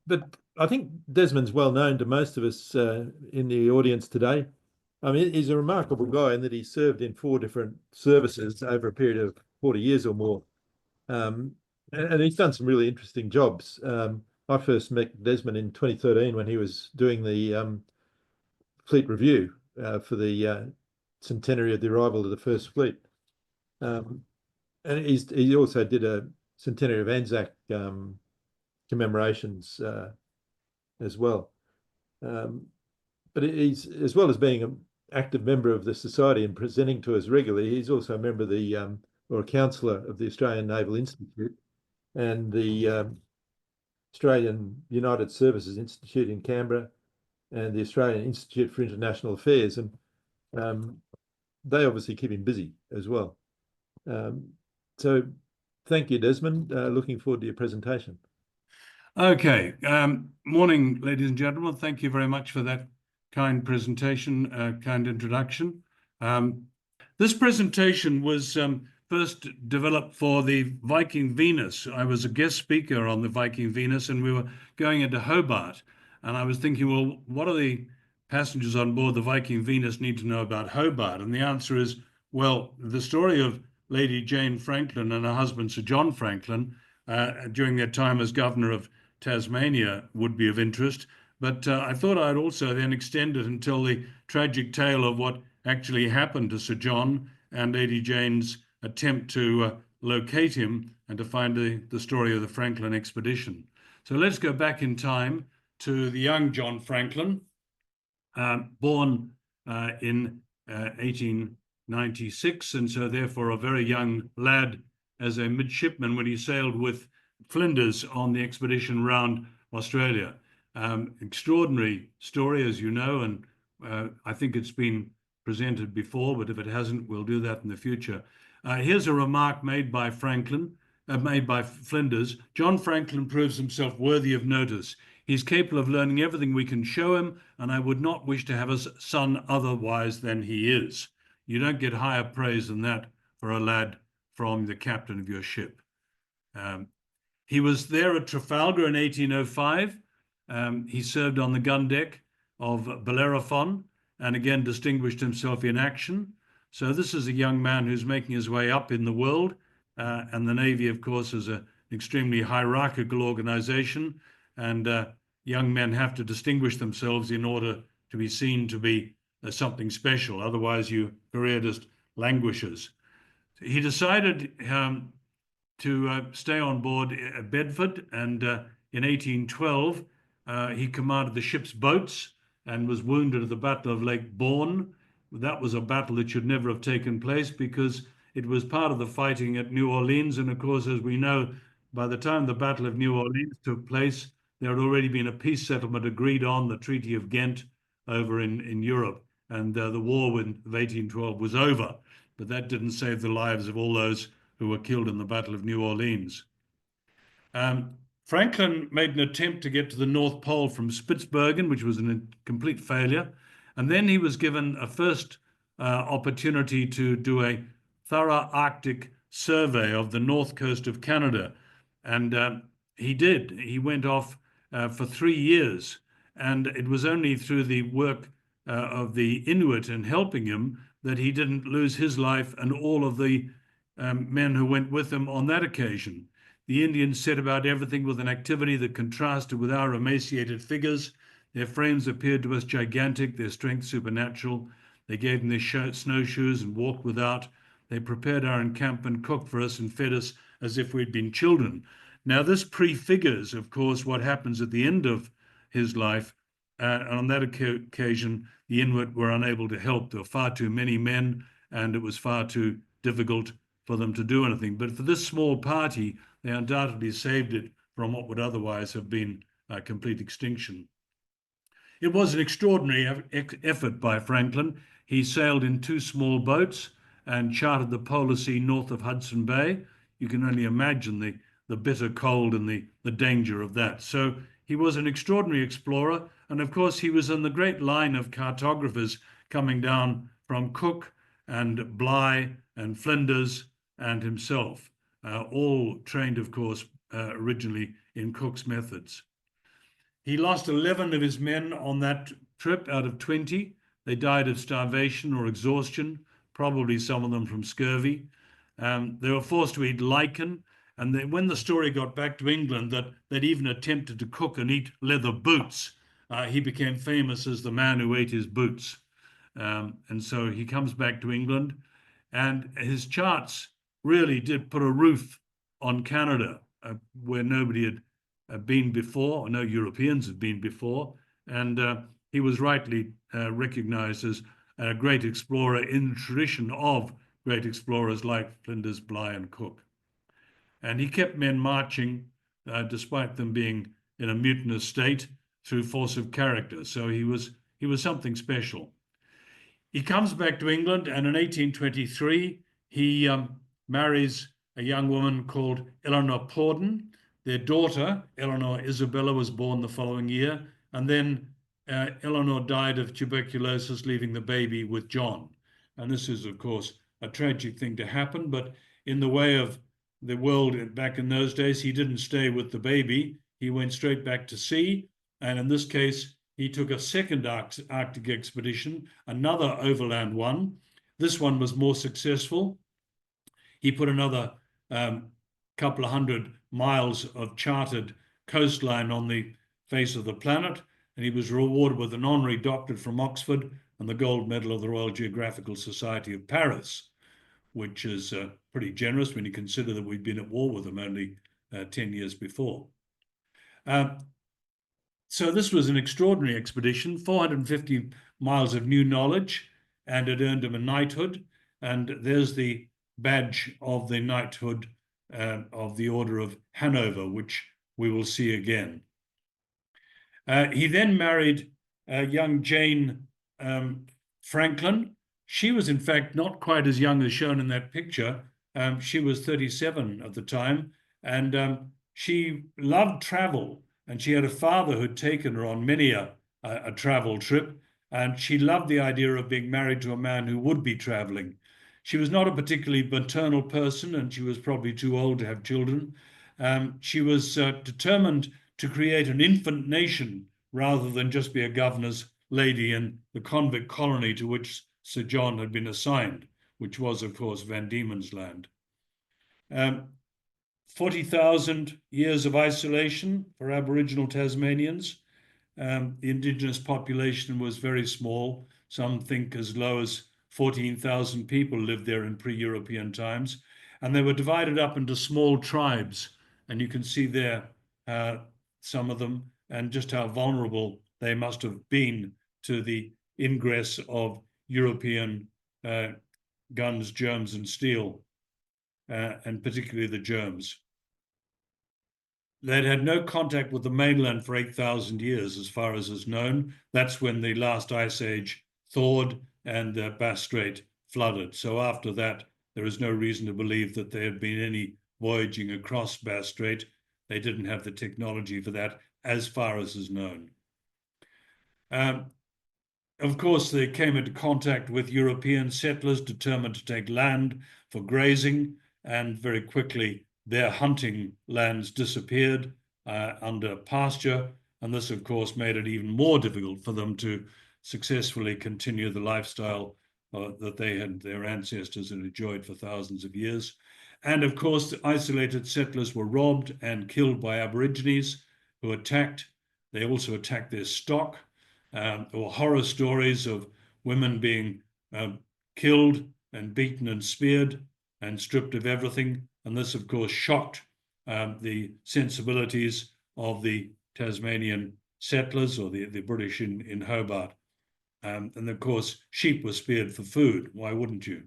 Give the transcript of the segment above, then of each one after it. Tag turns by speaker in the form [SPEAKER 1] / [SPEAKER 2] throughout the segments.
[SPEAKER 1] But I think Desmond's well known to most of us in the audience today. I mean, he's a remarkable guy in that he served in 4 different services over a period of 40 years or more. And he's done some really interesting jobs. I first met Desmond in 2013 when he was doing the fleet review for the centenary of the arrival of the first fleet. And he also did a centenary of Anzac commemorations as well. But he's, as well as being an active member of the society and presenting to us regularly, he's also a member of the or a counsellor of the Australian Naval Institute and the Australian United Services Institute in Canberra and the Australian Institute for International Affairs. And they obviously keep him busy as well. So thank you, Desmond. Looking forward to your presentation.
[SPEAKER 2] Okay. Morning, ladies and gentlemen. Thank you very much for that kind presentation, kind introduction. This presentation was first developed for the Viking Venus. I was a guest speaker on the Viking Venus, and we were going into Hobart. And I was thinking, well, what do the passengers on board the Viking Venus need to know about Hobart? And the answer is, well, the story of Lady Jane Franklin and her husband, Sir John Franklin, during their time as governor of Tasmania would be of interest. But I thought I'd also then extend it and tell the tragic tale of what actually happened to Sir John and Lady Jane's attempt to locate him and to find the story of the Franklin expedition. So let's go back in time to the young John Franklin, born in 1896, and so therefore a very young lad as a midshipman when he sailed with Flinders on the expedition round Australia. Extraordinary story, as you know, and I think it's been presented before, but if it hasn't, we'll do that in the future. Here's a remark made by Flinders. John Franklin proves himself worthy of notice. He's capable of learning everything we can show him, and I would not wish to have a son otherwise than he is. You don't get higher praise than that for a lad from the captain of your ship. He was there at Trafalgar in 1805. He served on the gun deck of Bellerophon and again distinguished himself in action. So this is a young man who's making his way up in the world. And the Navy, of course, is an extremely hierarchical organization. And young men have to distinguish themselves in order to be seen to be something special. Otherwise, your career just languishes. He decided to stay on board Bedford, and in 1812, he commanded the ship's boats and was wounded at the Battle of Lake Bourne. That was a battle that should never have taken place because it was part of the fighting at New Orleans. And of course, as we know, by the time the Battle of New Orleans took place, there had already been a peace settlement agreed on, the Treaty of Ghent, over in Europe. And the war of 1812 was over. But that didn't save the lives of all those who were killed in the Battle of New Orleans. Franklin made an attempt to get to the North Pole from Spitsbergen, which was a complete failure. And then he was given a first opportunity to do a thorough Arctic survey of the north coast of Canada. And he did. He went off for 3 years. And it was only through the work of the Inuit and helping him that he didn't lose his life and all of the men who went with him on that occasion. The Indians set about everything with an activity that contrasted with our emaciated figures. Their frames appeared to us gigantic, their strength supernatural. They gave them their snowshoes and walked without. They prepared our encampment, cooked for us, and fed us as if we'd been children. Now, this prefigures, of course, what happens at the end of his life. And on that occasion, the Inuit were unable to help. There were far too many men, and it was far too difficult for them to do anything. But for this small party, they undoubtedly saved it from what would otherwise have been a complete extinction. It was an extraordinary effort by Franklin. He sailed in 2 small boats and charted the polar sea north of Hudson Bay. You can only imagine the bitter cold and the danger of that. So he was an extraordinary explorer. And of course, he was in the great line of cartographers coming down from Cook and Bligh and Flinders and himself, all trained, of course, originally in Cook's methods. He lost 11 of his men on that trip out of 20. They died of starvation or exhaustion, probably some of them from scurvy. They were forced to eat lichen. And when the story got back to England that they'd even attempted to cook and eat leather boots, he became famous as the man who ate his boots. And so he comes back to England, and his charts really did put a roof on Canada, where nobody had been before, or no Europeans had been before. And he was rightly recognized as a great explorer in the tradition of great explorers like Flinders, Bligh, and Cook. And he kept men marching, despite them being in a mutinous state, through force of character. So he was something special. He comes back to England, and in 1823 he marries a young woman called Eleanor Porden. Their daughter, Eleanor Isabella, was born the following year, and then Eleanor died of tuberculosis, leaving the baby with John. And this is, of course, a tragic thing to happen, but in the way of the world back in those days, he didn't stay with the baby. He went straight back to sea, and in this case, he took a second Arctic expedition, another overland one. This one was more successful. He put another couple of 100 miles of charted coastline on the face of the planet, and he was rewarded with an honorary doctorate from Oxford and the gold medal of the Royal Geographical Society of Paris, which is pretty generous when you consider that we'd been at war with them only 10 years before. So this was an extraordinary expedition, 450 miles of new knowledge, and it earned him a knighthood. And there's the badge of the knighthood of the Order of Hanover, which we will see again. He then married young Jane Franklin. She was, in fact, not quite as young as shown in that picture. She was 37 at the time, and she loved travel. And she had a father who'd taken her on many a travel trip, and she loved the idea of being married to a man who would be traveling. She was not a particularly maternal person, and she was probably too old to have children. She was determined to create an infant nation rather than just be a governor's lady in the convict colony to which Sir John had been assigned, which was, of course, Van Diemen's Land. 40,000 years of isolation for Aboriginal Tasmanians. The indigenous population was very small. Some think as low as 14,000 people lived there in pre-European times. And they were divided up into small tribes. And you can see there some of them and just how vulnerable they must have been to the ingress of European guns, germs, and steel, and particularly the germs. They'd had no contact with the mainland for 8,000 years, as far as is known. That's when the last ice age thawed and Bass Strait flooded. So after that, there is no reason to believe that there had been any voyaging across Bass Strait. They didn't have the technology for that, as far as is known. Of course, they came into contact with European settlers determined to take land for grazing, and very quickly their hunting lands disappeared under pasture, and this, of course, made it even more difficult for them to successfully continue the lifestyle that their ancestors had enjoyed for thousands of years. And, of course, the isolated settlers were robbed and killed by Aborigines who attacked. They also attacked their stock. There were horror stories of women being killed and beaten and speared and stripped of everything. And this, of course, shocked the sensibilities of the Tasmanian settlers or the British in Hobart. And of course, sheep were speared for food. Why wouldn't you?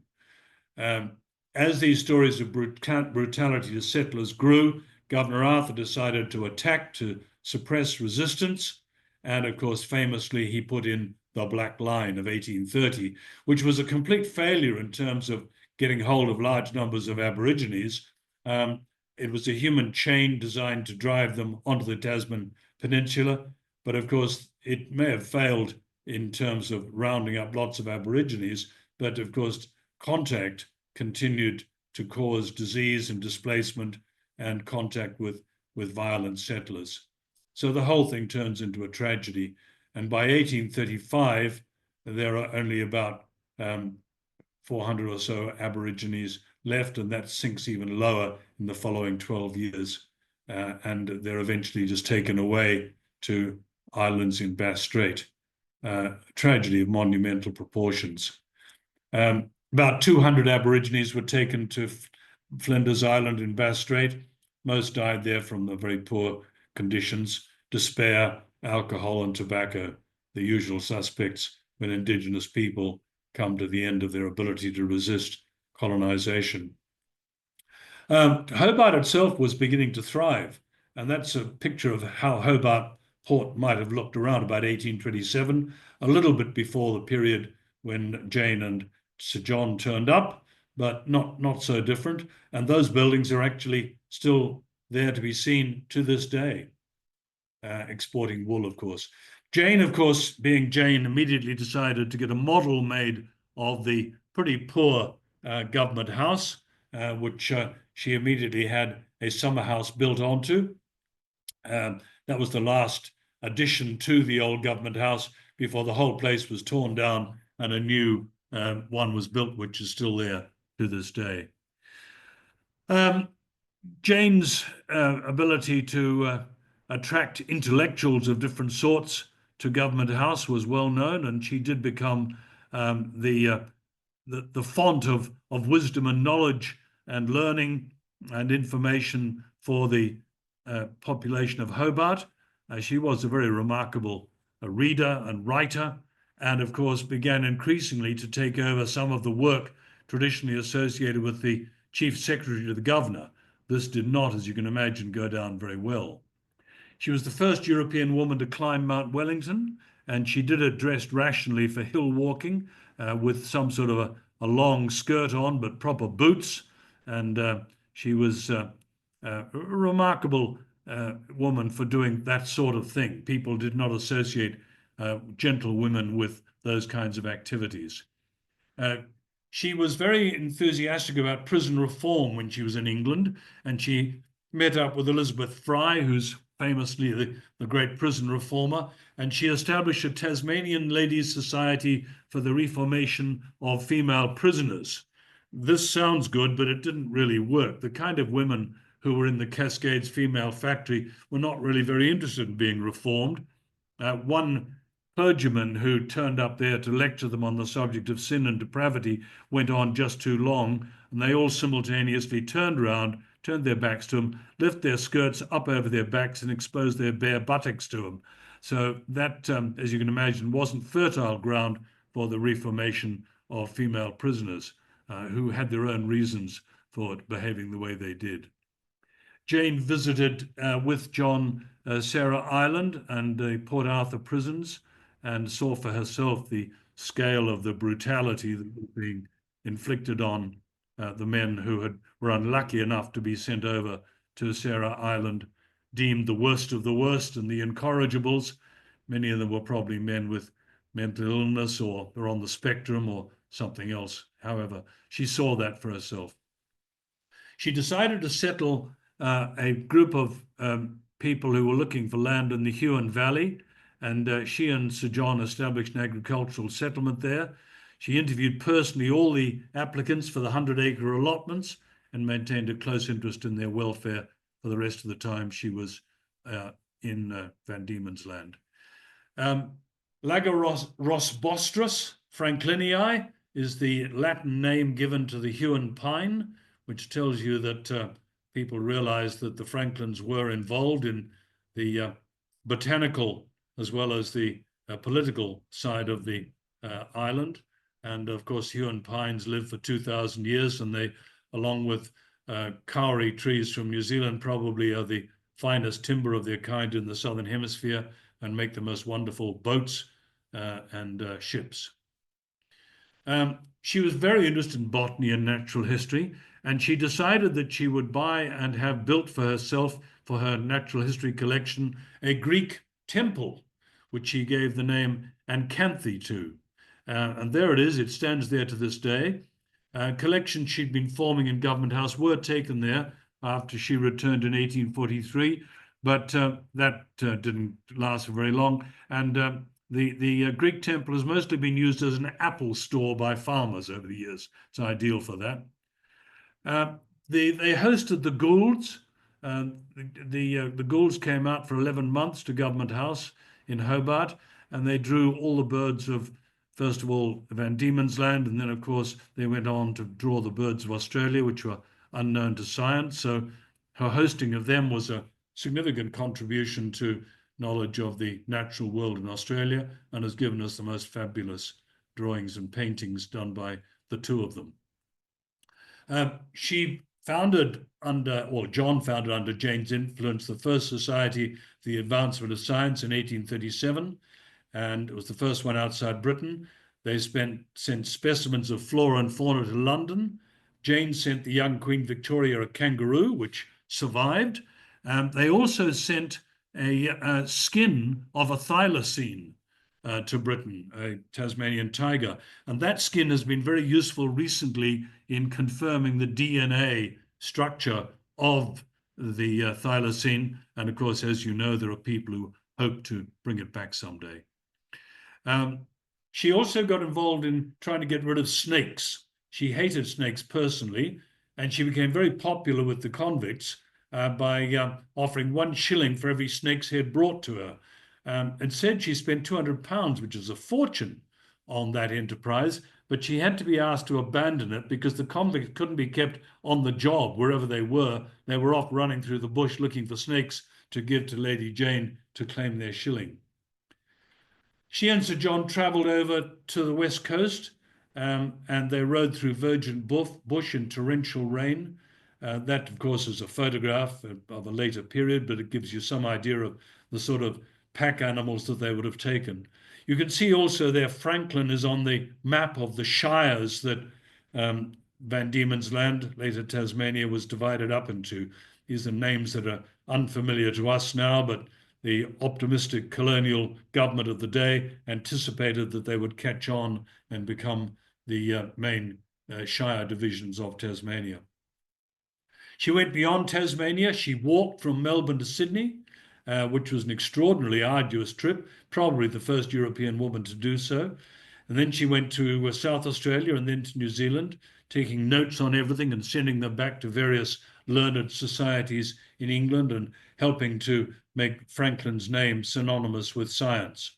[SPEAKER 2] As these stories of brutality to settlers grew, Governor Arthur decided to attack to suppress resistance. And of course, famously, he put in the Black Line of 1830, which was a complete failure in terms of getting hold of large numbers of Aborigines. It was a human chain designed to drive them onto the Tasman Peninsula. But of course, it may have failed in terms of rounding up lots of Aborigines. But of course, contact continued to cause disease and displacement and contact with violent settlers. So the whole thing turns into a tragedy. And by 1835, there are only about 400 or so Aborigines left, and that sinks even lower in the following 12 years. And they're eventually just taken away to islands in Bass Strait. Tragedy of monumental proportions. About 200 Aborigines were taken to Flinders Island in Bass Strait. Most died there from the very poor conditions, despair, alcohol, and tobacco, the usual suspects when indigenous people come to the end of their ability to resist colonization. Hobart itself was beginning to thrive, and that's a picture of how Hobart Port might have looked around about 1827, a little bit before the period when Jane and Sir John turned up, but not so different. And those buildings are actually still there to be seen to this day, exporting wool, of course. Jane, of course, being Jane, immediately decided to get a model made of the pretty poor government house, which she immediately had a summer house built onto. That was the last addition to the old government house before the whole place was torn down and a new one was built, which is still there to this day. Jane's ability to attract intellectuals of different sorts to Government House was well known, and she did become the font of wisdom and knowledge and learning and information for the population of Hobart. She was a very remarkable reader and writer, and of course began increasingly to take over some of the work traditionally associated with the Chief Secretary to the Governor. This did not, as you can imagine, go down very well. She was the first European woman to climb Mount Wellington, and she did it dressed rationally for hill walking with some sort of a long skirt on, but proper boots. And she was a remarkable woman for doing that sort of thing. People did not associate gentlewomen with those kinds of activities. She was very enthusiastic about prison reform when she was in England, and she met up with Elizabeth Fry, who's famously the great prison reformer, and she established a Tasmanian Ladies' Society for the Reformation of Female Prisoners. This sounds good, but it didn't really work. The kind of women who were in the Cascades Female Factory were not really very interested in being reformed. One clergyman who turned up there to lecture them on the subject of sin and depravity went on just too long, and they all simultaneously turned around, turned their backs to him, lift their skirts up over their backs and exposed their bare buttocks to him. So that, as you can imagine, wasn't fertile ground for the reformation of female prisoners who had their own reasons for behaving the way they did. Jane visited with John Sarah Island and the Port Arthur prisons, and saw for herself the scale of the brutality that was being inflicted on the men who were unlucky enough to be sent over to Sarah Island, deemed the worst of the worst and the incorrigibles. Many of them were probably men with mental illness or were on the spectrum or something else. However, she saw that for herself. She decided to settle a group of people who were looking for land in the Huon Valley, and she and Sir John established an agricultural settlement there. She interviewed personally all the applicants for the 100-acre allotments and maintained a close interest in their welfare for the rest of the time she was in Van Diemen's Land. Lagorosbostrus franklinii is the Latin name given to the Huon pine, which tells you that people realized that the Franklins were involved in the botanical as well as the political side of the island. And of course, Huon pines live for 2,000 years, and they, along with kauri trees from New Zealand, probably are the finest timber of their kind in the Southern Hemisphere and make the most wonderful boats and ships. She was very interested in botany and natural history, and she decided that she would buy and have built for herself, for her natural history collection, a Greek temple, which she gave the name Ancanthe to. And there it is, it stands there to this day. Collections she'd been forming in Government House were taken there after she returned in 1843, but that didn't last for very long. And the Greek temple has mostly been used as an apple store by farmers over the years. It's ideal for that. They hosted the Goulds. The Goulds came out for 11 months to Government House in Hobart, and they drew all the birds of, first of all, Van Diemen's Land, and then, of course, they went on to draw the birds of Australia, which were unknown to science. So her hosting of them was a significant contribution to knowledge of the natural world in Australia, and has given us the most fabulous drawings and paintings done by the two of them. She founded under, or John founded under Jane's influence, the first Society for the Advancement of Science in 1837, and it was the first one outside Britain. They sent specimens of flora and fauna to London. Jane sent the young Queen Victoria a kangaroo, which survived. They also sent a skin of a thylacine to Britain, a Tasmanian tiger. And that skin has been very useful recently in confirming the DNA structure of the thylacine. And of course, as you know, there are people who hope to bring it back someday. She also got involved in trying to get rid of snakes. She hated snakes personally, and she became very popular with the convicts by offering 1 shilling for every snake's head brought to her. And said she spent £200, which is a fortune, on that enterprise, but she had to be asked to abandon it because the convicts couldn't be kept on the job wherever they were. They were off running through the bush looking for snakes to give to Lady Jane to claim their shilling. She and Sir John travelled over to the west coast, and they rode through virgin bush in torrential rain. That, of course, is a photograph of a later period, but it gives you some idea of the sort of pack animals that they would have taken. You can see also there Franklin is on the map of the shires that Van Diemen's Land, later Tasmania, was divided up into. These are names that are unfamiliar to us now, but the optimistic colonial government of the day anticipated that they would catch on and become the main shire divisions of Tasmania. She went beyond Tasmania. She walked from Melbourne to Sydney, which was an extraordinarily arduous trip, probably the first European woman to do so. And then she went to South Australia and then to New Zealand, taking notes on everything and sending them back to various learned societies in England and helping to make Franklin's name synonymous with science.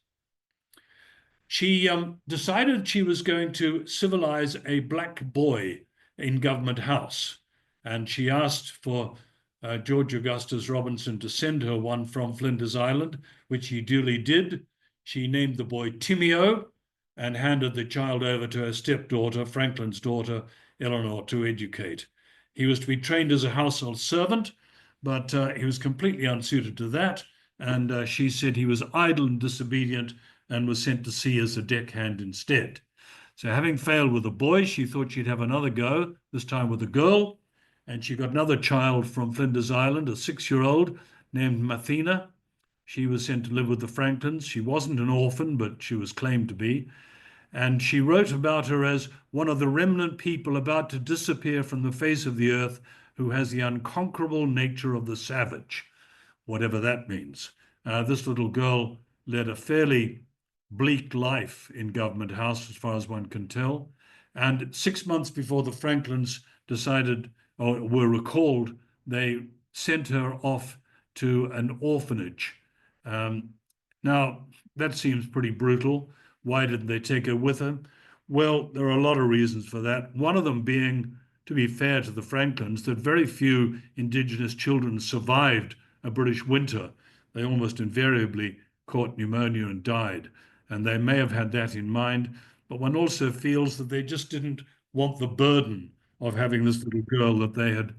[SPEAKER 2] She decided she was going to civilize a black boy in Government House. And she asked for George Augustus Robinson to send her one from Flinders Island, which he duly did. She named the boy Timeo and handed the child over to her stepdaughter, Franklin's daughter, Eleanor, to educate. He was to be trained as a household servant, but he was completely unsuited to that. And she said he was idle and disobedient and was sent to sea as a deckhand instead. So having failed with a boy, she thought she'd have another go, this time with a girl. And she got another child from Flinders Island, a 6-year-old named Mathena. She was sent to live with the Franklins. She wasn't an orphan, but she was claimed to be. And she wrote about her as one of the remnant people about to disappear from the face of the earth, who has the unconquerable nature of the savage, whatever that means. This little girl led a fairly bleak life in Government House, as far as one can tell. And 6 months before the Franklins decided or were recalled, they sent her off to an orphanage. Now, that seems pretty brutal. Why didn't they take her with them? Well, there are a lot of reasons for that. One of them being, to be fair to the Franklins, that very few Indigenous children survived a British winter. They almost invariably caught pneumonia and died. And they may have had that in mind, but one also feels that they just didn't want the burden of having this little girl that they had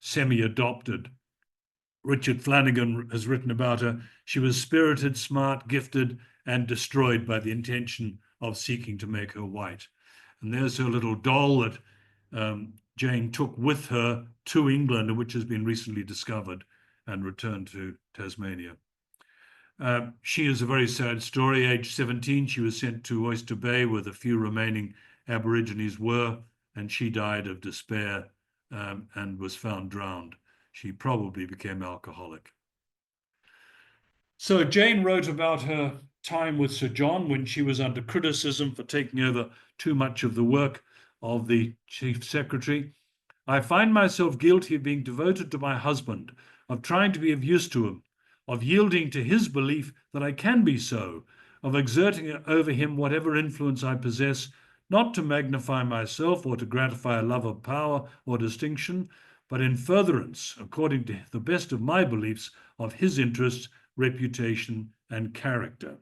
[SPEAKER 2] semi-adopted. Richard Flanagan has written about her. She was spirited, smart, gifted, and destroyed by the intention of seeking to make her white. And there's her little doll that Jane took with her to England, which has been recently discovered and returned to Tasmania. She is a very sad story. Age 17, she was sent to Oyster Bay, where the few remaining Aborigines were, and she died of despair and was found drowned. She probably became alcoholic. So Jane wrote about her time with Sir John when she was under criticism for taking over too much of the work of the Chief Secretary. I find myself guilty of being devoted to my husband, of trying to be of use to him, of yielding to his belief that I can be so, of exerting over him whatever influence I possess, not to magnify myself or to gratify a love of power or distinction, but in furtherance, according to the best of my beliefs, of his interests, reputation, and character.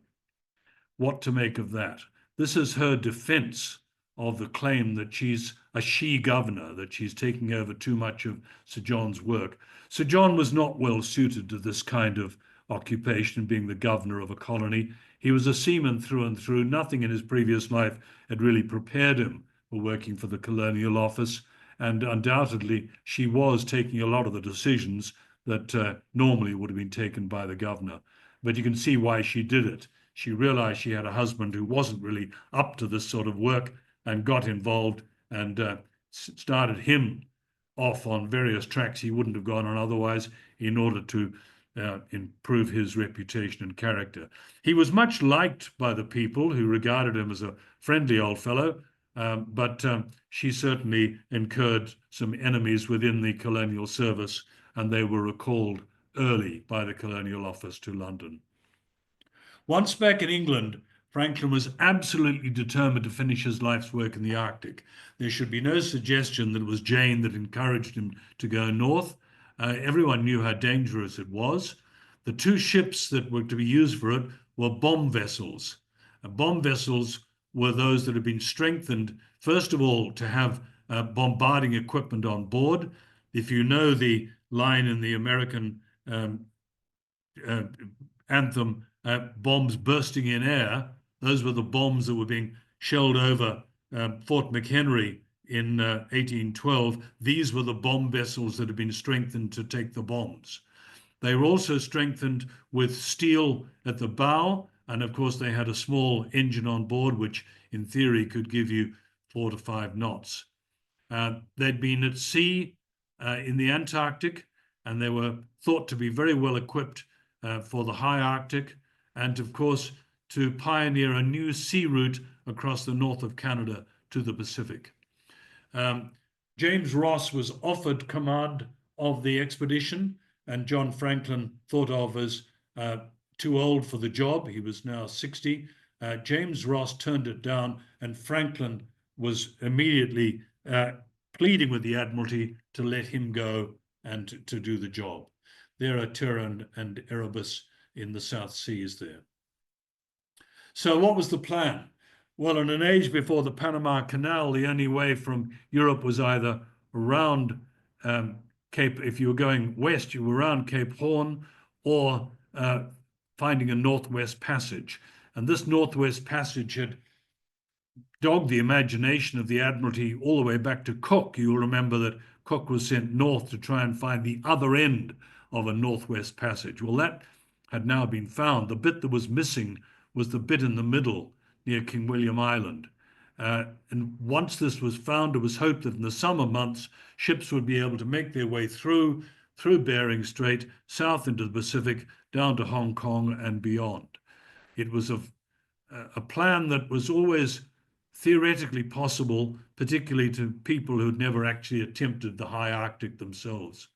[SPEAKER 2] What to make of that? This is her defense of the claim that she's a she-governor, that she's taking over too much of Sir John's work. Sir John was not well suited to this kind of occupation, being the governor of a colony. He was a seaman through and through. Nothing in his previous life had really prepared him for working for the colonial office. And undoubtedly, she was taking a lot of the decisions that normally would have been taken by the governor. But you can see why she did it. She realized she had a husband who wasn't really up to this sort of work and got involved and started him off on various tracks he wouldn't have gone on otherwise in order to improve his reputation and character. He was much liked by the people who regarded him as a friendly old fellow, but she certainly incurred some enemies within the colonial service, and they were recalled early by the colonial office to London. Once back in England, Franklin was absolutely determined to finish his life's work in the Arctic. There should be no suggestion that it was Jane that encouraged him to go north. Everyone knew how dangerous it was. The two ships that were to be used for it were bomb vessels. Bomb vessels were those that had been strengthened, first of all, to have bombarding equipment on board. If you know the line in the American anthem, bombs bursting in air, those were the bombs that were being shelled over Fort McHenry in 1812. These were the bomb vessels that had been strengthened to take the bombs. They were also strengthened with steel at the bow, and of course they had a small engine on board, which in theory could give you 4 to 5 knots. They'd been at sea in the Antarctic, and they were thought to be very well equipped for the high Arctic, and of course to pioneer a new sea route across the north of Canada to the Pacific. James Ross was offered command of the expedition, and John Franklin thought of as too old for the job. He was now 60. James Ross turned it down, and Franklin was immediately pleading with the Admiralty to let him go and to do the job. There are Turin and Erebus in the South Seas there. So what was the plan? Well, in an age before the Panama Canal, the only way from Europe was either around Cape, if you were going west, you were around Cape Horn, or finding a northwest passage. And this northwest passage had dogged the imagination of the Admiralty all the way back to Cook. You'll remember that Cook was sent north to try and find the other end of a northwest passage. Well, that had now been found. The bit that was missing was the bit in the middle near King William Island. And once this was found, it was hoped that in the summer months, ships would be able to make their way through Bering Strait, south into the Pacific, down to Hong Kong and beyond. It was a plan that was always theoretically possible, particularly to people who'd never actually attempted the high Arctic themselves.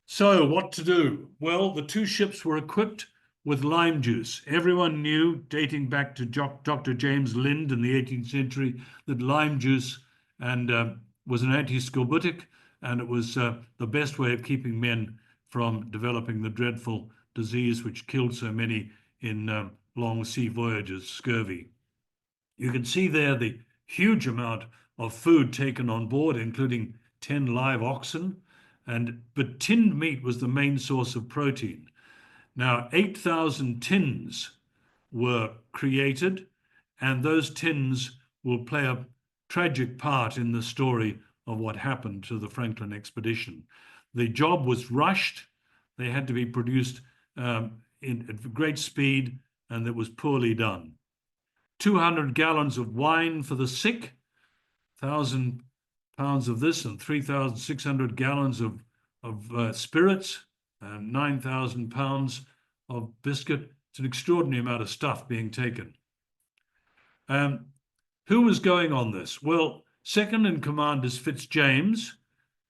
[SPEAKER 2] So what to do? Well, the two ships were equipped with lime juice. Everyone knew, dating back to Dr. James Lind in the 18th century, that lime juice was an anti-scorbutic, and it was the best way of keeping men from developing the dreadful disease which killed so many in long sea voyages, scurvy. You can see there the huge amount of food taken on board, including 10 live oxen, but tinned meat was the main source of protein. Now, 8,000 tins were created, and those tins will play a tragic part in the story of what happened to the Franklin expedition. The job was rushed. They had to be produced at great speed, and it was poorly done. 200 gallons of wine for the sick, 1,000 pounds of this, and 3,600 gallons of spirits, 9,000 pounds of biscuit. It's an extraordinary amount of stuff being taken. Who was going on this? Well, second in command is Fitzjames,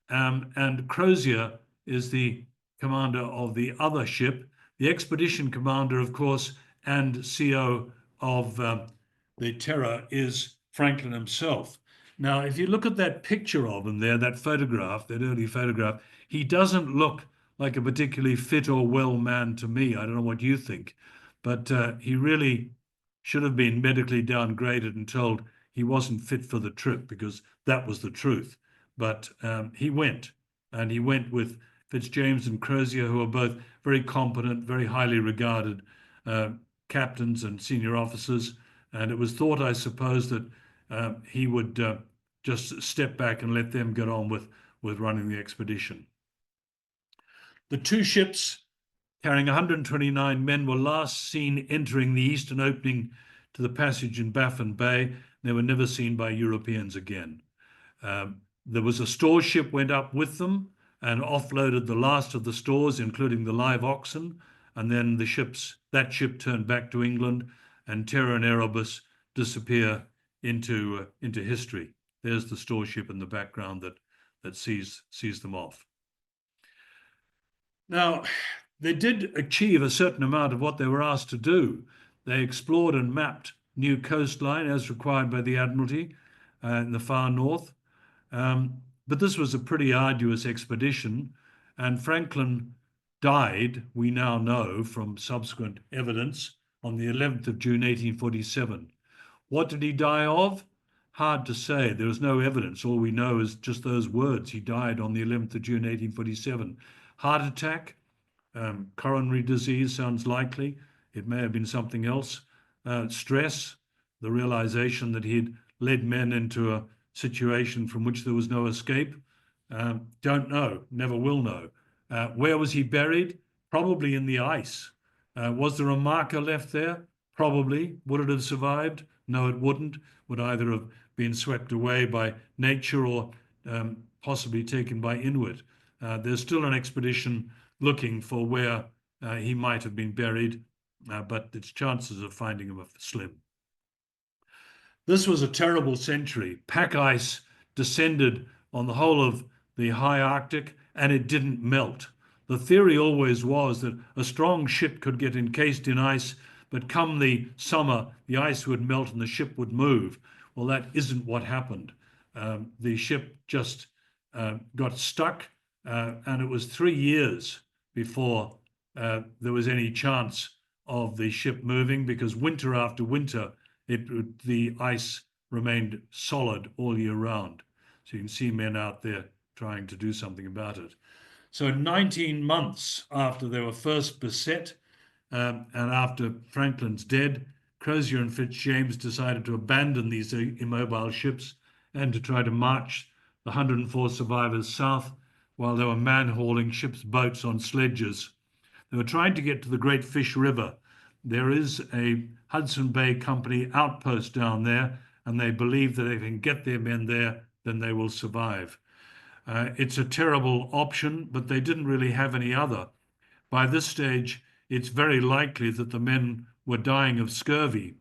[SPEAKER 2] and Crozier is the commander of the other ship. The expedition commander, of course, and CO of the Terror is Franklin himself. Now, if you look at that picture of him there, that photograph, that early photograph, he doesn't look like a particularly fit or well man to me. I don't know what you think, but he really should have been medically downgraded and told he wasn't fit for the trip, because that was the truth. But he went, and he went with Fitzjames and Crozier, who are both very competent, very highly regarded captains and senior officers. And it was thought, I suppose, that he would just step back and let them get on with running the expedition. The two ships carrying 129 men were last seen entering the eastern opening to the passage in Baffin Bay. They were never seen by Europeans again. There was a store ship went up with them and offloaded the last of the stores, including the live oxen, and then that ship turned back to England, and Terror and Erebus disappear into history. There's the store ship in the background that sees them off. Now, they did achieve a certain amount of what they were asked to do. They explored and mapped new coastline as required by the Admiralty in the far north. But this was a pretty arduous expedition, and Franklin died, we now know from subsequent evidence, on the 11th of June 1847. What did he die of? Hard to say. There is no evidence. All we know is just those words. He died on the 11th of June 1847. Heart attack, coronary disease sounds likely. It may have been something else. Stress, the realization that he'd led men into a situation from which there was no escape. Don't know, never will know. Where was he buried? Probably in the ice. Was there a marker left there? Probably. Would it have survived? No, it wouldn't. Would either have been swept away by nature or possibly taken by Inuit. There's still an expedition looking for where he might have been buried, but its chances of finding him are slim. This was a terrible century. Pack ice descended on the whole of the high Arctic, and it didn't melt. The theory always was that a strong ship could get encased in ice, but come the summer, the ice would melt and the ship would move. Well, that isn't what happened. The ship just got stuck, and it was 3 years before there was any chance of the ship moving, because winter after winter, the ice remained solid all year round. So you can see men out there trying to do something about it. So 19 months after they were first beset, and after Franklin's dead, Crozier and Fitzjames decided to abandon these immobile ships and to try to march the 104 survivors south while they were man-hauling ships' boats on sledges. They were trying to get to the Great Fish River. There is a Hudson Bay Company outpost down there, and they believe that if they can get their men there, then they will survive. It's a terrible option, but they didn't really have any other. By this stage, it's very likely that the men were dying of scurvy.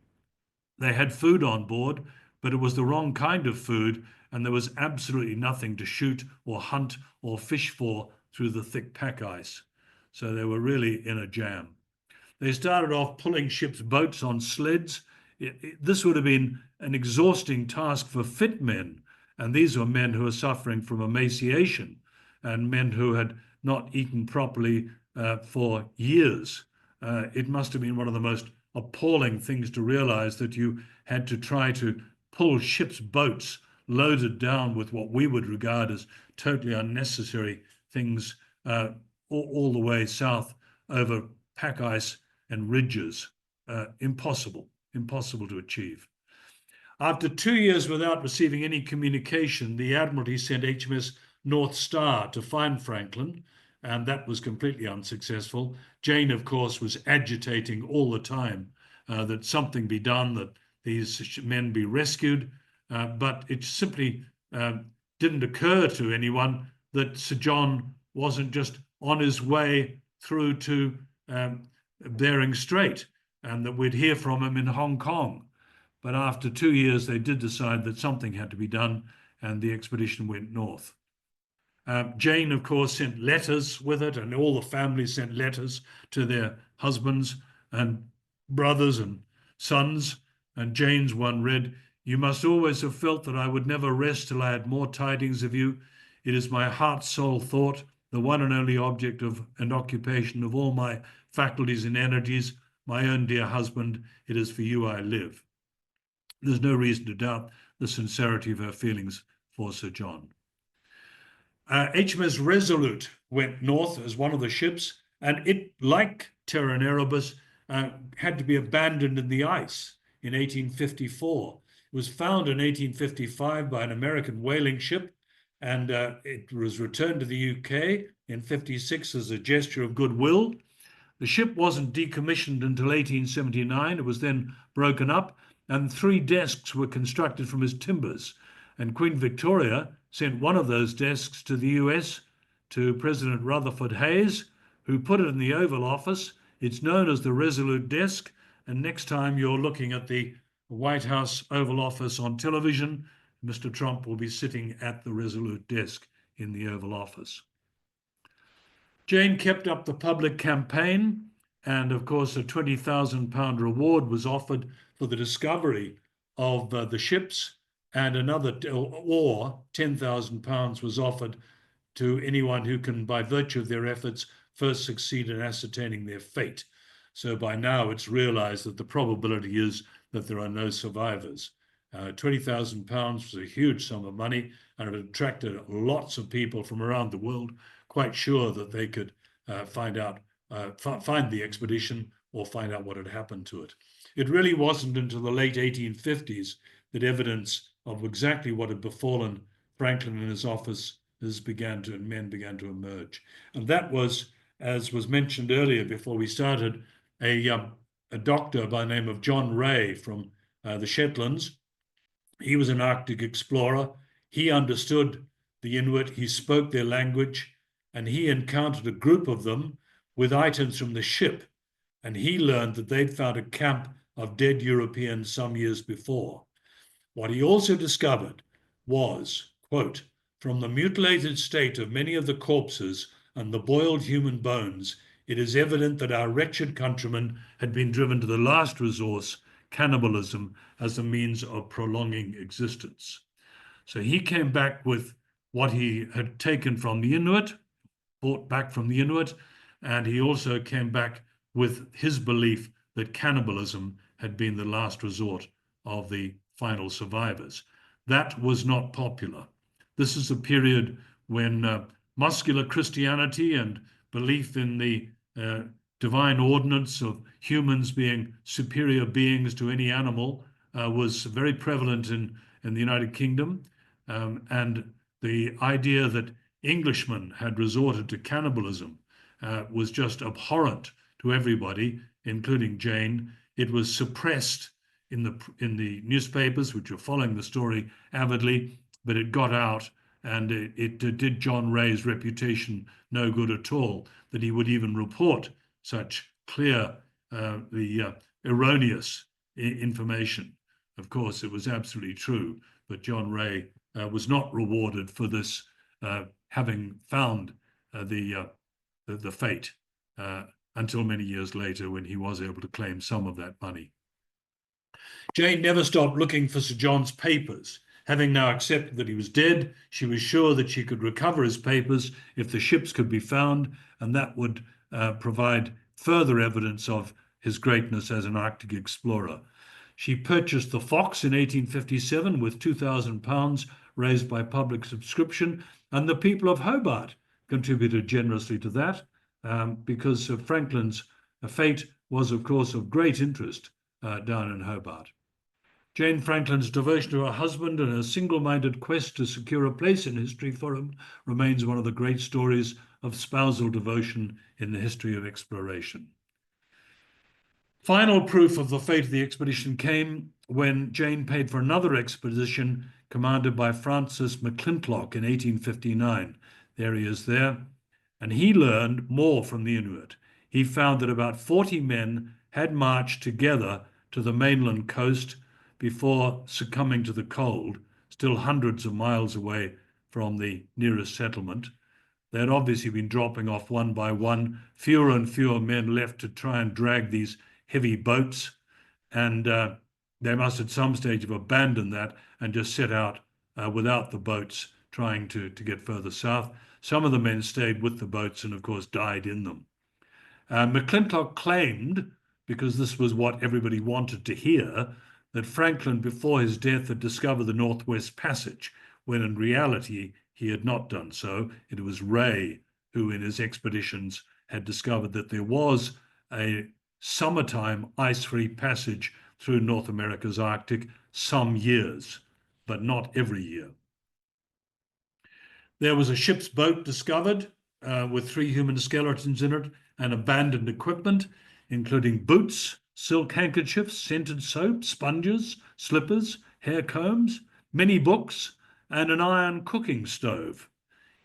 [SPEAKER 2] They had food on board, but it was the wrong kind of food, and there was absolutely nothing to shoot or hunt or fish for through the thick pack ice. So they were really in a jam. They started off pulling ships' boats on sleds. This would have been an exhausting task for fit men, and these were men who were suffering from emaciation and men who had not eaten properly for years. It must have been one of the most appalling things to realize that you had to try to pull ships' boats loaded down with what we would regard as totally unnecessary things all the way south over pack ice and ridges. Impossible to achieve. After 2 years without receiving any communication, the Admiralty sent HMS North Star to find Franklin, and that was completely unsuccessful. Jane, of course, was agitating all the time that something be done, that these men be rescued, but it simply didn't occur to anyone that Sir John wasn't just on his way through to Bering Strait, and that we'd hear from him in Hong Kong. But after 2 years, they did decide that something had to be done, and the expedition went north. Jane, of course, sent letters with it, and all the families sent letters to their husbands and brothers and sons. And Jane's one read, "You must always have felt that I would never rest till I had more tidings of you. It is my heart's sole thought, the one and only object of and occupation of all my faculties and energies. My own dear husband, it is for you I live." There's no reason to doubt the sincerity of her feelings for Sir John. HMS Resolute went north as one of the ships, and it, like Terra Erebus, had to be abandoned in the ice in 1854. It was found in 1855 by an American whaling ship, and it was returned to the UK in 56 as a gesture of goodwill. The ship wasn't decommissioned until 1879. It was then broken up, and 3 desks were constructed from its timbers. And Queen Victoria sent one of those desks to the US, to President Rutherford Hayes, who put it in the Oval Office. It's known as the Resolute desk, and next time you're looking at the White House Oval Office on television, Mr. Trump will be sitting at the Resolute desk in the Oval Office. Jane kept up the public campaign, and of course a £20,000 reward was offered for the discovery of the ships, and another, or £10,000 was offered to anyone who can, by virtue of their efforts, first succeed in ascertaining their fate. So by now it's realized that the probability is that there are no survivors. £20,000 was a huge sum of money, and it attracted lots of people from around the world, quite sure that they could find the expedition or find out what had happened to it. It really wasn't until the late 1850s that evidence of exactly what had befallen Franklin and his officers began to emerge. And that was, as was mentioned earlier before we started, a doctor by the name of John Ray from the Shetlands. He was an Arctic explorer. He understood the Inuit, he spoke their language, and he encountered a group of them with items from the ship. And he learned that they'd found a camp of dead Europeans some years before. What he also discovered was, quote, "From the mutilated state of many of the corpses and the boiled human bones, it is evident that our wretched countrymen had been driven to the last resource, cannibalism, as a means of prolonging existence." So he came back with what he had taken from the Inuit, brought back from the Inuit, and he also came back with his belief that cannibalism had been the last resort of the final survivors. That was not popular. This is a period when muscular Christianity and belief in the divine ordinance of humans being superior beings to any animal was very prevalent in the United Kingdom. And the idea that Englishmen had resorted to cannibalism was just abhorrent to everybody, including Jane. It was suppressed in the newspapers, which were following the story avidly, but it got out, and it did John Ray's reputation no good at all, that he would even report such clear, erroneous information. Of course, it was absolutely true, but John Ray was not rewarded for this, having found the fate until many years later, when he was able to claim some of that money. Jane never stopped looking for Sir John's papers. Having now accepted that he was dead, she was sure that she could recover his papers if the ships could be found, and that would provide further evidence of his greatness as an Arctic explorer. She purchased the Fox in 1857 with £2,000 raised by public subscription, and the people of Hobart contributed generously to that, because Franklin's fate was, of course, of great interest down in Hobart. Jane Franklin's devotion to her husband and her single-minded quest to secure a place in history for him remains one of the great stories of spousal devotion in the history of exploration. Final proof of the fate of the expedition came when Jane paid for another expedition commanded by Francis McClintock in 1859. There he is there. And he learned more from the Inuit. he found that about 40 men had marched together to the mainland coast before succumbing to the cold, still hundreds of miles away from the nearest settlement. They had obviously been dropping off one by one, fewer and fewer men left to try and drag these heavy boats, and they must at some stage have abandoned that and just set out without the boats, trying to get further south. Some of the men stayed with the boats and, of course, died in them. McClintock claimed, because this was what everybody wanted to hear, that Franklin, before his death, had discovered the Northwest Passage, when in reality he had not done so. It was Rae who, in his expeditions, had discovered that there was a summertime ice-free passage through North America's Arctic some years, but not every year. There was a ship's boat discovered with 3 human skeletons in it and abandoned equipment, including boots, silk handkerchiefs, scented soap, sponges, slippers, hair combs, many books, and an iron cooking stove.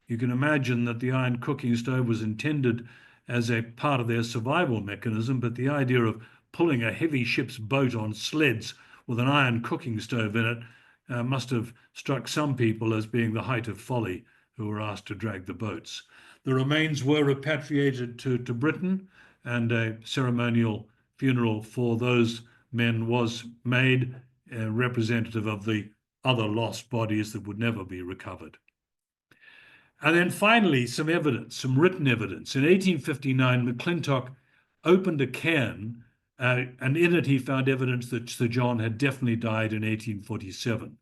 [SPEAKER 2] You can imagine that the iron cooking stove was intended as a part of their survival mechanism, but the idea of pulling a heavy ship's boat on sleds with an iron cooking stove in it must have struck some people as being the height of folly who were asked to drag the boats. The remains were repatriated to Britain, and a ceremonial funeral for those men was made, representative of the other lost bodies that would never be recovered. And then finally, some evidence, some written evidence. In 1859, McClintock opened a cairn, and in it he found evidence that Sir John had definitely died in 1847.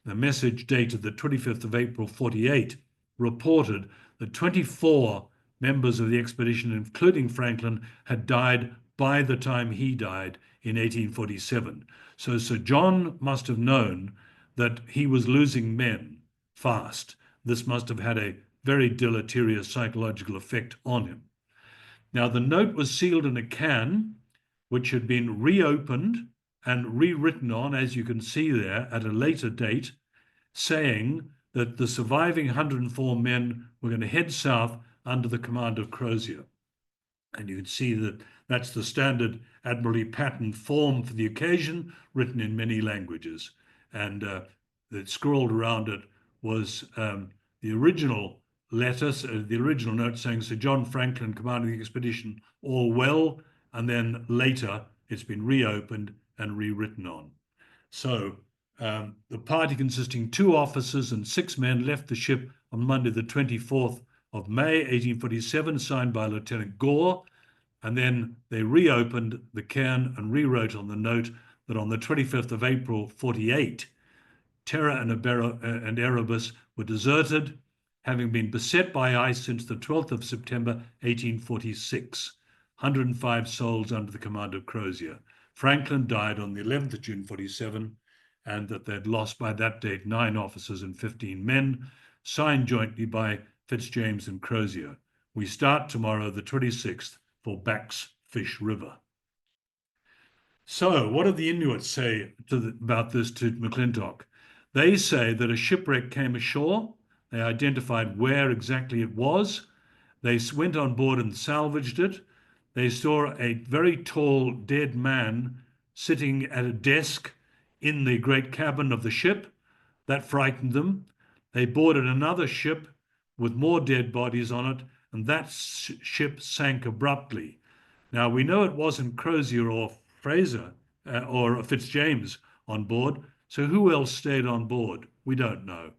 [SPEAKER 2] The message dated the 25th of April, 48, reported that 24 members of the expedition, including Franklin, had died by the time he died in 1847. So Sir John must have known that he was losing men fast. This must have had a very deleterious psychological effect on him. Now, the note was sealed in a can, which had been reopened and rewritten on, as you can see there, at a later date, saying that the surviving 104 men were going to head south under the command of Crozier. And you can see that that's the standard Admiralty pattern form for the occasion, written in many languages. And that scrawled around it was the original letters, the original note saying Sir John Franklin, commanding the expedition, all well, and then later it's been reopened and rewritten on. So the party, consisting 2 officers and 6 men, left the ship on Monday the 24th of May 1847, signed by Lieutenant Gore, and then they reopened the cairn and rewrote on the note that on the 25th of April 48, Terror and Erebus were deserted, having been beset by ice since the 12th of September 1846. 105 souls under the command of Crozier. Franklin died on the 11th of June 47, and that they'd lost by that date 9 officers and 15 men, signed jointly by Fitzjames and Crozier. We start tomorrow, the 26th, for Back's Fish River. So what did the Inuit say about this to McClintock? They say that a shipwreck came ashore. They identified where exactly it was. They went on board and salvaged it. They saw a very tall dead man sitting at a desk in the great cabin of the ship. That frightened them. They boarded another ship with more dead bodies on it, and that ship sank abruptly. Now, we know it wasn't Crozier or Fraser or Fitzjames on board, so who else stayed on board? We don't know.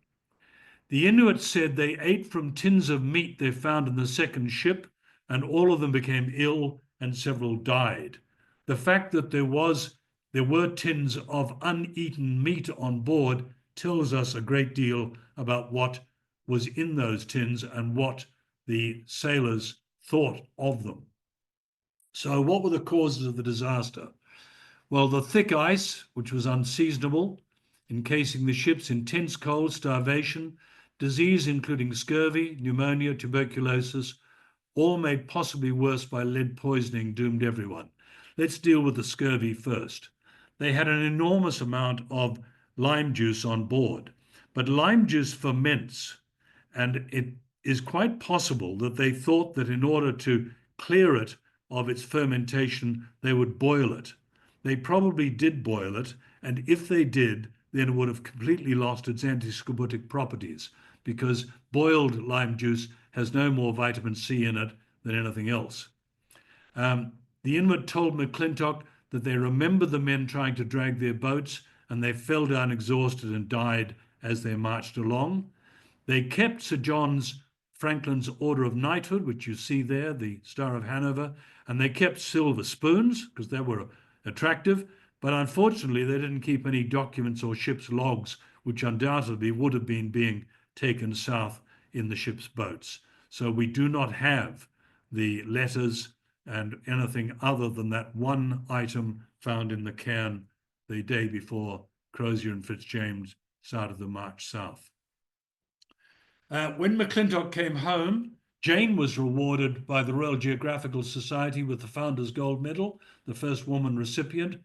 [SPEAKER 2] The Inuit said they ate from tins of meat they found in the second ship, and all of them became ill and several died. The fact that there were tins of uneaten meat on board tells us a great deal about what was in those tins and what the sailors thought of them. So what were the causes of the disaster? Well, the thick ice, which was unseasonable, encasing the ships, intense cold, starvation, disease including scurvy, pneumonia, tuberculosis, all made possibly worse by lead poisoning, doomed everyone. Let's deal with the scurvy first. They had an enormous amount of lime juice on board, but lime juice ferments, and it is quite possible that they thought that in order to clear it of its fermentation, they would boil it. They probably did boil it, and if they did, then it would have completely lost its antiscorbutic properties, because boiled lime juice has no more vitamin C in it than anything else. The Inuit told McClintock that they remember the men trying to drag their boats, and they fell down exhausted and died as they marched along. They kept Sir John Franklin's Order of Knighthood, which you see there, the Star of Hanover, and they kept silver spoons because they were attractive. But unfortunately, they didn't keep any documents or ship's logs, which undoubtedly would have been being taken south in the ship's boats. So we do not have the letters and anything other than that one item found in the cairn the day before Crozier and Fitzjames started the march south. When McClintock came home, Jane was rewarded by the Royal Geographical Society with the Founder's Gold Medal, the first woman recipient,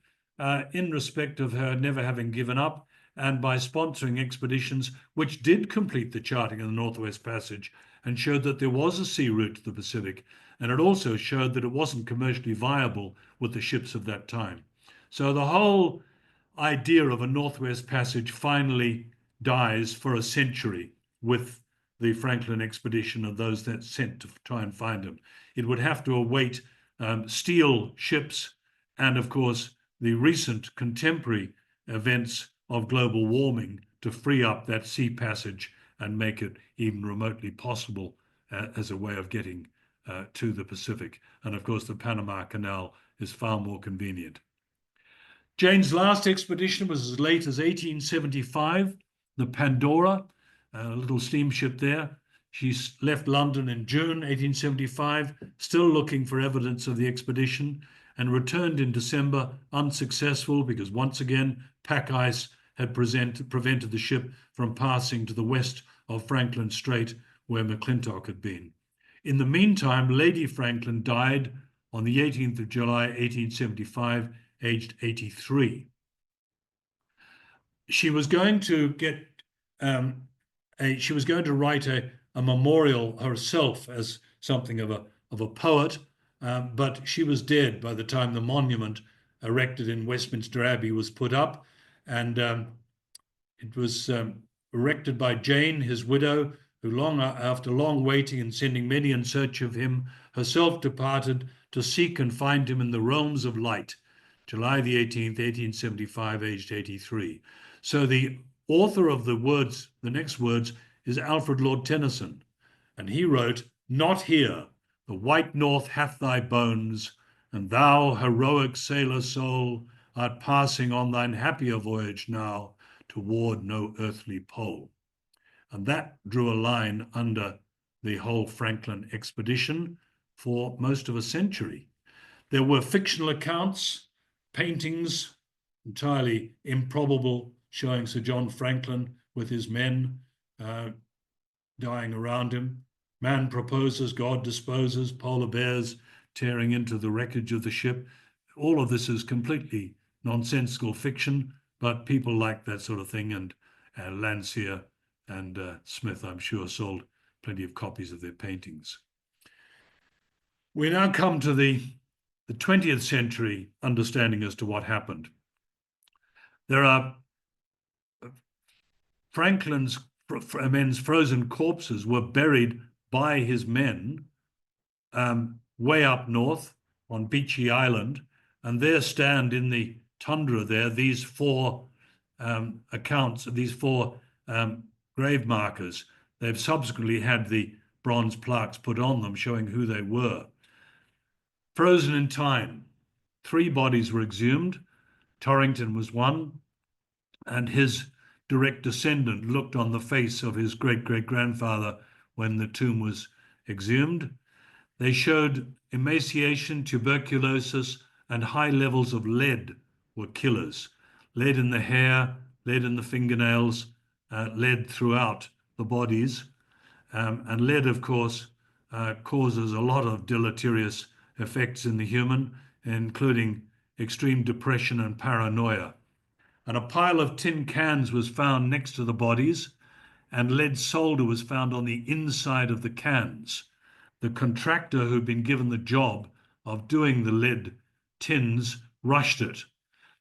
[SPEAKER 2] in respect of her never having given up, and by sponsoring expeditions which did complete the charting of the Northwest Passage and showed that there was a sea route to the Pacific. And it also showed that it wasn't commercially viable with the ships of that time. So the whole idea of a Northwest Passage finally dies for a century with the Franklin expedition and those that sent to try and find him. It would have to await steel ships and, of course, the recent contemporary events of global warming to free up that sea passage and make it even remotely possible as a way of getting to the Pacific. And of course, the Panama Canal is far more convenient. Jane's last expedition was as late as 1875, the Pandora, a little steamship there. She left London in June 1875, still looking for evidence of the expedition, and returned in December unsuccessful because once again pack ice had prevented the ship from passing to the west of Franklin Strait where McClintock had been. In the meantime, Lady Franklin died on the 18th of July 1875, aged 83. She was going to get she was going to write a memorial herself as something of a poet, but she was dead by the time the monument erected in Westminster Abbey was put up, and it was erected by Jane, his widow, who after long waiting and sending many in search of him, herself departed to seek and find him in the realms of light, July the 18th, 1875, aged 83. So the author of the next words, is Alfred Lord Tennyson, and he wrote, "Not here, the white north hath thy bones, and thou, heroic sailor soul, art passing on thine happier voyage now toward no earthly pole." And that drew a line under the whole Franklin expedition for most of a century. There were fictional accounts, paintings, entirely improbable, showing Sir John Franklin with his men dying around him. Man proposes, God disposes, polar bears tearing into the wreckage of the ship. All of this is completely nonsensical fiction, but people like that sort of thing, and Landseer and Smith, I'm sure, sold plenty of copies of their paintings. We now come to the 20th century understanding as to what happened. There are Franklin's men's frozen corpses were buried by his men way up north on Beechy Island, and there stand in the tundra there these four grave markers. They've subsequently had the bronze plaques put on them showing who they were. Frozen in time, 3 bodies were exhumed. Torrington was one, and his direct descendant looked on the face of his great-great-grandfather when the tomb was exhumed. They showed emaciation, tuberculosis, and high levels of lead were killers. Lead in the hair, lead in the fingernails, lead throughout the bodies. And lead, of course, causes a lot of deleterious effects in the human, including extreme depression and paranoia. And a pile of tin cans was found next to the bodies, and lead solder was found on the inside of the cans. The contractor who'd been given the job of doing the lead tins rushed it.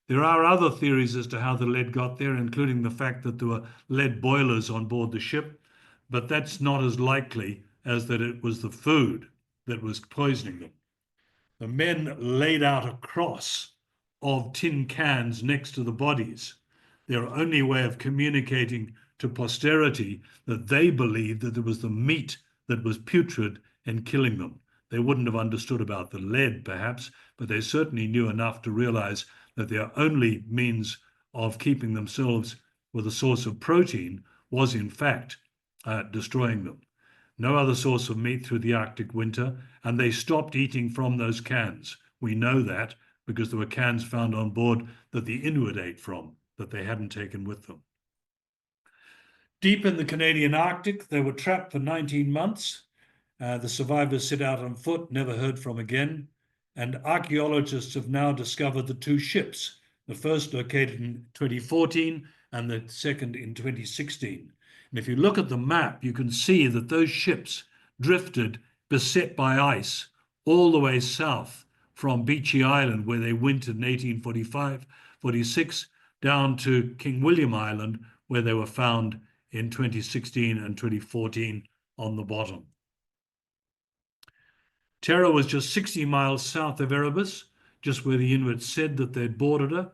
[SPEAKER 2] There are other theories as to how the lead got there, including the fact that there were lead boilers on board the ship, but that's not as likely as that it was the food that was poisoning them. The men laid out a cross of tin cans next to the bodies, their only way of communicating to posterity that they believed that it was the meat that was putrid and killing them. They wouldn't have understood about the lead, perhaps, but they certainly knew enough to realize that their only means of keeping themselves with a source of protein was, in fact, destroying them. No other source of meat through the Arctic winter, and they stopped eating from those cans. We know that because there were cans found on board that the Inuit ate from, that they hadn't taken with them. Deep in the Canadian Arctic, they were trapped for 19 months. The survivors set out on foot, never heard from again. And archaeologists have now discovered the two ships, the first located in 2014 and the second in 2016. And if you look at the map, you can see that those ships drifted, beset by ice, all the way south from Beechey Island, where they wintered in 1845-46, down to King William Island, where they were found in 2016 and 2014 on the bottom. Terra was just 60 miles south of Erebus, just where the Inuit said that they'd boarded her.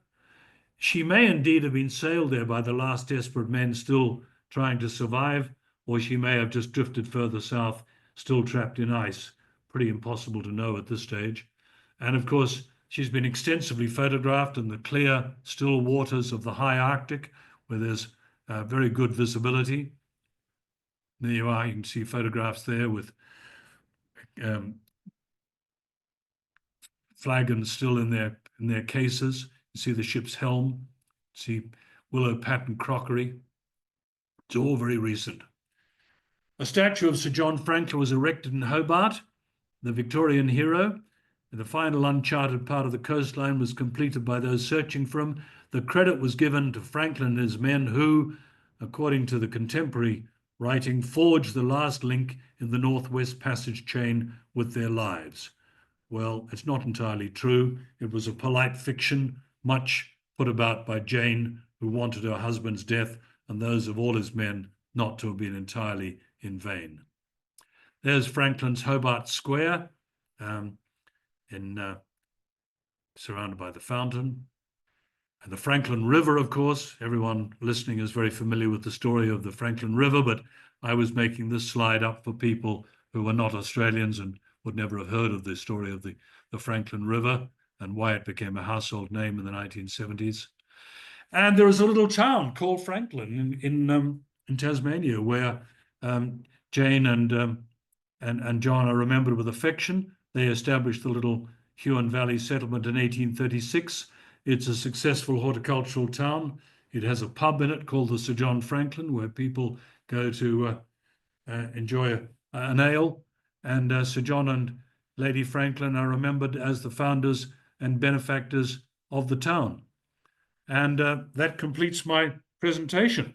[SPEAKER 2] She may indeed have been sailed there by the last desperate men still trying to survive, or she may have just drifted further south, still trapped in ice. Pretty impossible to know at this stage. And of course, she's been extensively photographed in the clear, still waters of the high Arctic, where there's very good visibility. There you are, you can see photographs there with flagons still in their cases. You see the ship's helm, see willow pattern crockery. It's all very recent. A statue of Sir John Franklin was erected in Hobart, the Victorian hero. The final uncharted part of the coastline was completed by those searching for him. The credit was given to Franklin and his men who, according to the contemporary writing, forged the last link in the Northwest Passage chain with their lives. Well, it's not entirely true. It was a polite fiction, much put about by Jane, who wanted her husband's death, and those of all his men not to have been entirely in vain. There's Franklin's Hobart Square, surrounded by the fountain. And the Franklin River, of course, everyone listening is very familiar with the story of the Franklin River, but I was making this slide up for people who were not Australians and would never have heard of the story of the Franklin River and why it became a household name in the 1970s. And there is a little town called Franklin in Tasmania, where Jane and John are remembered with affection. They established the little Huon Valley settlement in 1836. It's a successful horticultural town. It has a pub in it called the Sir John Franklin, where people go to enjoy an ale. And Sir John and Lady Franklin are remembered as the founders and benefactors of the town. And that completes my presentation.